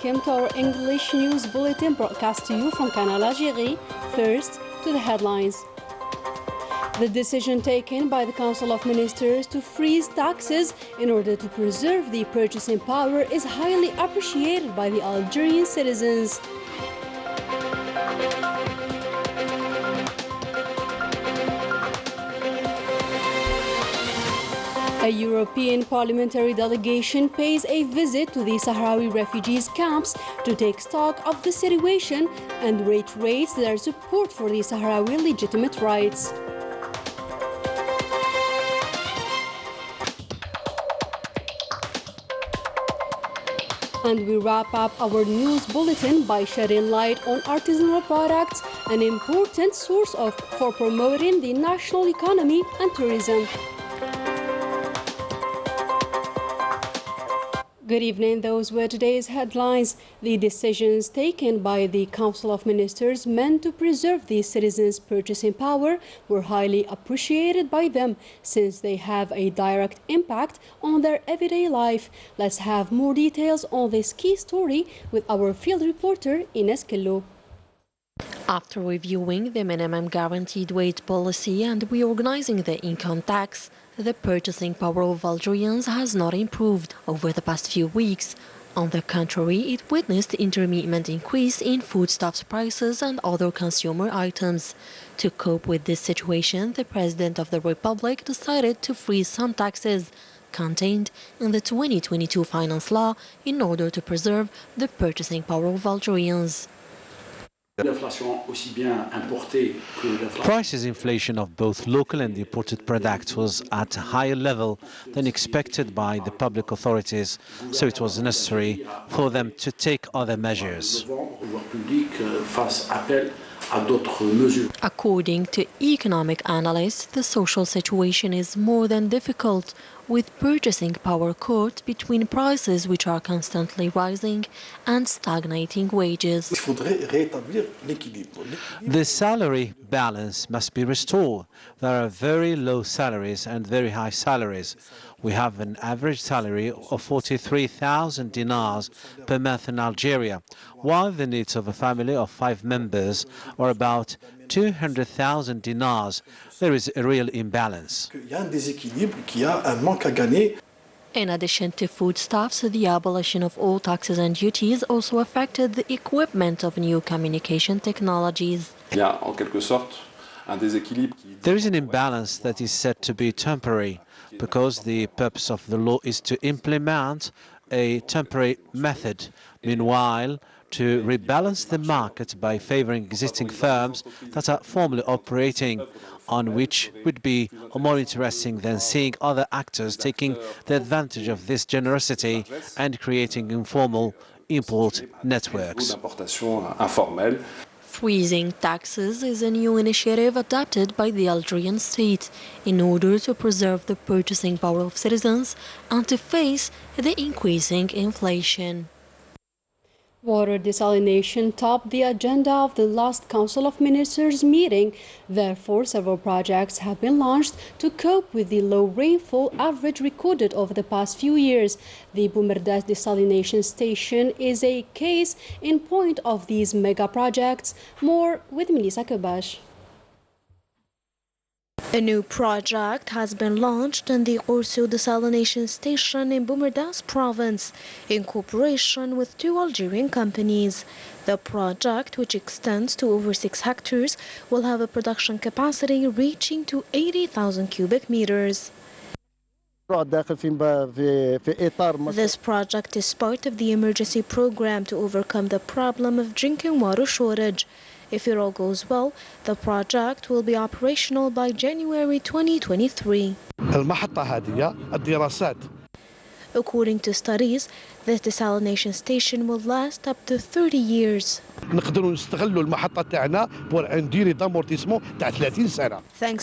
welcome to our English news bulletin broadcast to you from Canal Algérie. First, to the headlines. The decision taken by the Council of Ministers to freeze taxes in order to preserve the purchasing power is highly appreciated by the Algerian citizens. A European parliamentary delegation pays a visit to the Sahrawi refugees camps to take stock of the situation and reiterates their support for the Sahrawi legitimate rights. And we wrap up our news bulletin by shedding light on artisanal products, an important source for promoting the national economy and tourism. Good evening. Those were today's headlines. The decisions taken by the Council of Ministers meant to preserve the citizens' purchasing power were highly appreciated by them since they have a direct impact on their everyday life. Let's have more details on this key story with our field reporter Ines Kello. After reviewing the minimum guaranteed wage policy and reorganizing the income tax, the purchasing power of Algerians has not improved over the past few weeks. On the contrary, it witnessed intermittent increase in foodstuffs prices and other consumer items. To cope with this situation, the President of the Republic decided to freeze some taxes contained in the 2022 Finance Law in order to preserve the purchasing power of Algerians. Prices inflation of both local and imported products was at a higher level than expected by the public authorities, so it was necessary for them to take other measures. According to economic analysts, the social situation is more than difficult, with purchasing power caught between prices which are constantly rising and stagnating wages. The salary balance must be restored. There are very low salaries and very high salaries. We have an average salary of 43,000 dinars per month in Algeria, while the needs of a family of 5 members are about 200,000 dinars. There is a real imbalance. In addition to foodstuffs, the abolition of all taxes and duties also affected the equipment of new communication technologies. There is an imbalance that is said to be temporary, because the purpose of the law is to implement a temporary method. Meanwhile, to rebalance the market by favoring existing firms that are formally operating, on which would be more interesting than seeing other actors taking the advantage of this generosity and creating informal import networks. Freezing taxes is a new initiative adopted by the Algerian state in order to preserve the purchasing power of citizens and to face the increasing inflation. Water desalination topped the agenda of the last Council of Ministers meeting. Therefore, several projects have been launched to cope with the low rainfall average recorded over the past few years. The Boumerdas desalination station is a case in point of these mega projects. More with Melissa Kabash. A new project has been launched in the Orso desalination station in Boumerdas province in cooperation with 2 Algerian companies. The project, which extends to over 6 hectares, will have a production capacity reaching to 80,000 cubic meters. This project is part of the emergency program to overcome the problem of drinking water shortage. If it all goes well, the project will be operational by January 2023. According to studies, this desalination station will last up to 30 years. Thanks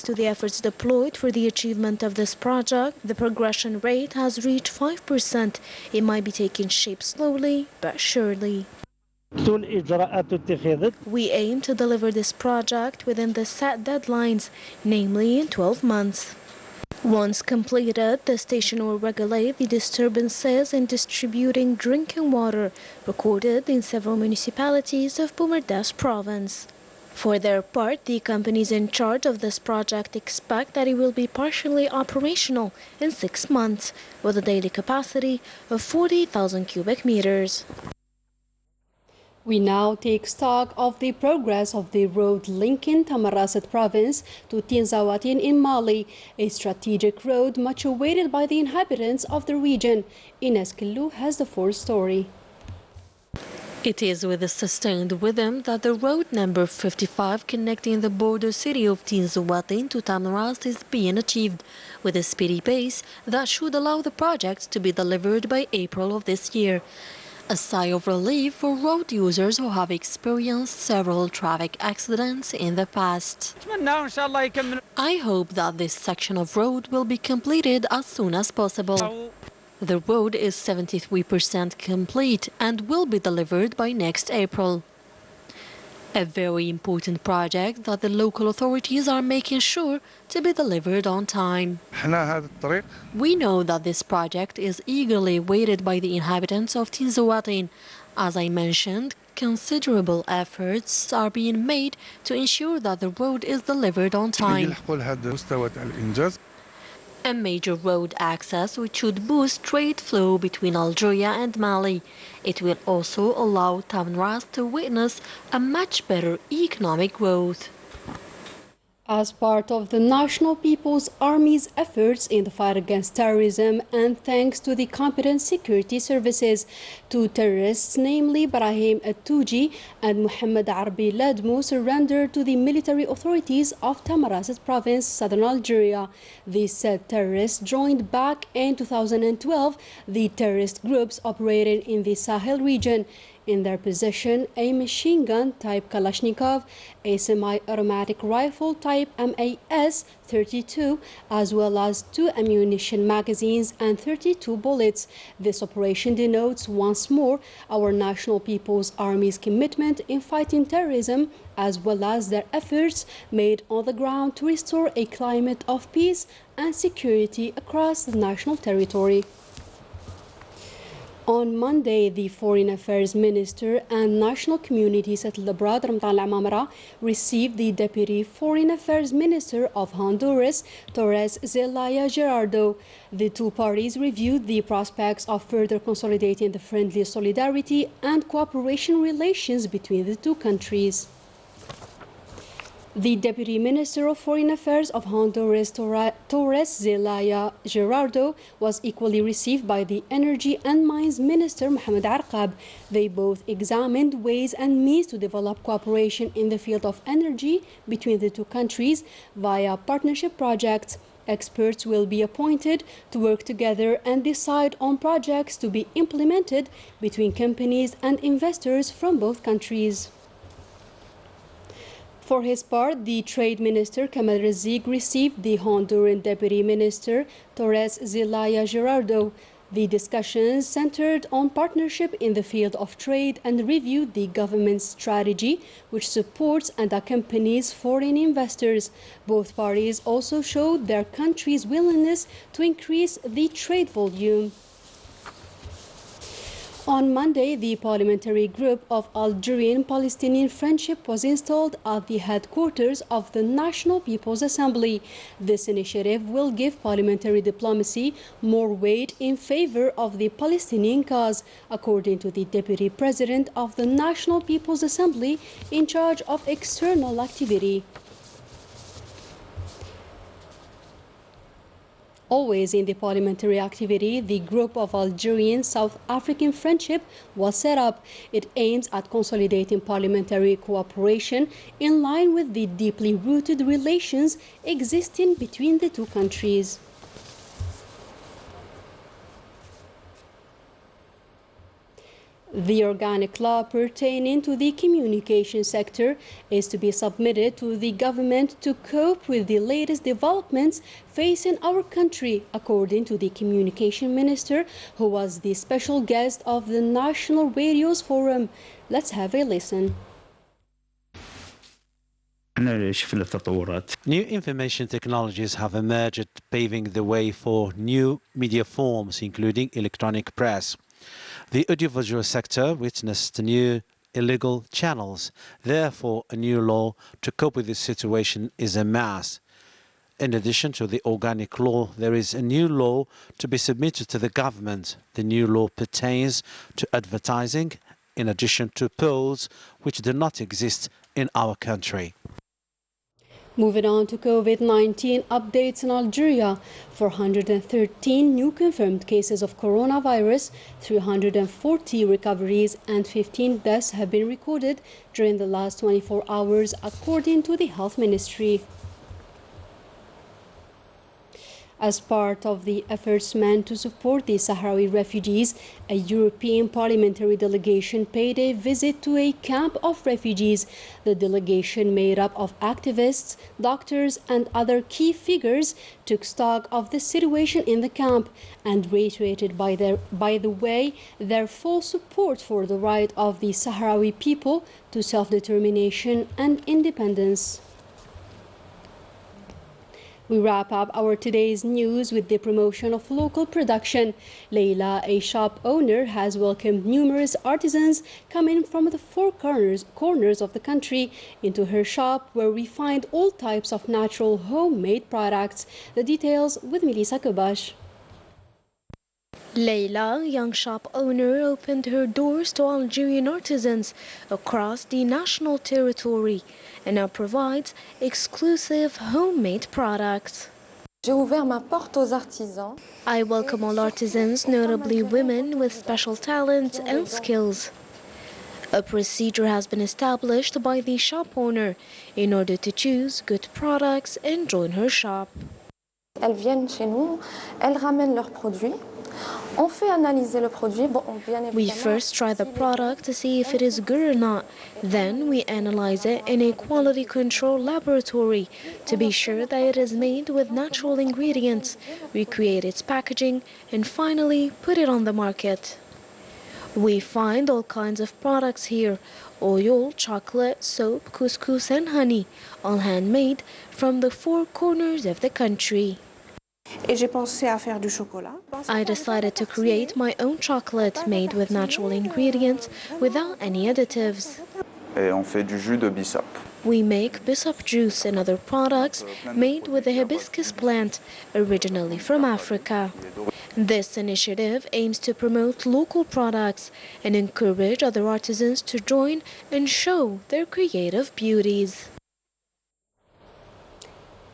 to the efforts deployed for the achievement of this project, the progression rate has reached 5%. It might be taking shape slowly but surely. We aim to deliver this project within the set deadlines, namely in 12 months. Once completed, the station will regulate the disturbances in distributing drinking water recorded in several municipalities of Boumerdaz province. For their part, the companies in charge of this project expect that it will be partially operational in 6 months, with a daily capacity of 40,000 cubic meters. We now take stock of the progress of the road linking Tamarasset province to Tinzawatin in Mali, a strategic road much awaited by the inhabitants of the region. Ines Killu has the full story. It is with a sustained rhythm that the road number 55 connecting the border city of Tinzawatin to Tamarast is being achieved, with a speedy pace that should allow the project to be delivered by April of this year. A sigh of relief for road users who have experienced several traffic accidents in the past. I hope that this section of road will be completed as soon as possible. The road is 73% complete and will be delivered by next April. A very important project that the local authorities are making sure to be delivered on time. We know that this project is eagerly awaited by the inhabitants of Tinzawatin. As I mentioned, considerable efforts are being made to ensure that the road is delivered on time. A major road access which should boost trade flow between Algeria and Mali. It will also allow Tamarast to witness a much better economic growth. As part of the National People's Army's efforts in the fight against terrorism and thanks to the competent security services, 2 terrorists, namely Brahim Attouji and Mohammed Arabi Ladmo, surrendered to the military authorities of Tamarasset province, southern Algeria. These said terrorists joined back in 2012 the terrorist groups operating in the Sahel region. In their possession, a machine gun type Kalashnikov, a semi-automatic rifle type MAS-32, as well as 2 ammunition magazines and 32 bullets. This operation denotes once more our National People's Army's commitment in fighting terrorism, as well as their efforts made on the ground to restore a climate of peace and security across the national territory. On Monday, the Foreign Affairs Minister and National Community Settled Abroad, Ramtan Al-Amamra, received the Deputy Foreign Affairs Minister of Honduras, Torres Zelaya Gerardo. The 2 parties reviewed the prospects of further consolidating the friendly solidarity and cooperation relations between the 2 countries. The Deputy Minister of Foreign Affairs of Honduras, Torres Zelaya Gerardo, was equally received by the Energy and Mines Minister, Mohamed Arqab. They both examined ways and means to develop cooperation in the field of energy between the 2 countries via partnership projects. Experts will be appointed to work together and decide on projects to be implemented between companies and investors from both countries. For his part, the Trade Minister Kamal Razik received the Honduran Deputy Minister Torres Zelaya Gerardo. The discussions centered on partnership in the field of trade and reviewed the government's strategy, which supports and accompanies foreign investors. Both parties also showed their country's willingness to increase the trade volume. On Monday, the parliamentary group of Algerian-Palestinian Friendship was installed at the headquarters of the National People's Assembly. This initiative will give parliamentary diplomacy more weight in favor of the Palestinian cause, according to the Deputy President of the National People's Assembly in charge of external activity. Always in the parliamentary activity, the group of Algerian-South African Friendship was set up. It aims at consolidating parliamentary cooperation in line with the deeply rooted relations existing between the 2 countries. The organic law pertaining to the communication sector is to be submitted to the government to cope with the latest developments facing our country, according to the communication minister, who was the special guest of the National Radios Forum. Let's have a listen. New information technologies have emerged, paving the way for new media forms, including electronic press. The audiovisual sector witnessed new illegal channels. Therefore, a new law to cope with this situation is a must. In addition to the organic law, there is a new law to be submitted to the government. The new law pertains to advertising, in addition to polls, which do not exist in our country. Moving on to COVID-19 updates in Algeria. 413 new confirmed cases of coronavirus, 340 recoveries and 15 deaths have been recorded during the last 24 hours, according to the Health Ministry. As part of the efforts meant to support the Sahrawi refugees, a European parliamentary delegation paid a visit to a camp of refugees. The delegation, made up of activists, doctors, and other key figures, took stock of the situation in the camp and reiterated by the way their full support for the right of the Sahrawi people to self-determination and independence. We wrap up our today's news with the promotion of local production. Leila, a shop owner, has welcomed numerous artisans coming from the four corners of the country into her shop, where we find all types of natural homemade products. The details with Melissa Kobash. Leila, young shop owner, opened her doors to Algerian artisans across the national territory and now provides exclusive homemade products. I welcome all artisans, notably women with special talents and skills. A procedure has been established by the shop owner in order to choose good products and join her shop. Elles viennent chez nous, elles ramènent leurs produits. We first try the product to see if it is good or not. Then we analyze it in a quality control laboratory to be sure that it is made with natural ingredients. We create its packaging and finally put it on the market. We find all kinds of products here: oil, chocolate, soap, couscous and honey, all handmade from the four corners of the country. I decided to create my own chocolate made with natural ingredients without any additives. We make bissap juice and other products made with the hibiscus plant, originally from Africa. This initiative aims to promote local products and encourage other artisans to join and show their creative beauties.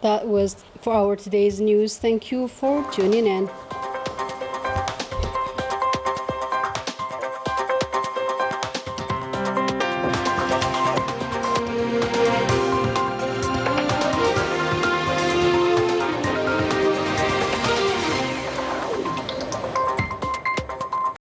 That was for our today's news. Thank you for tuning in.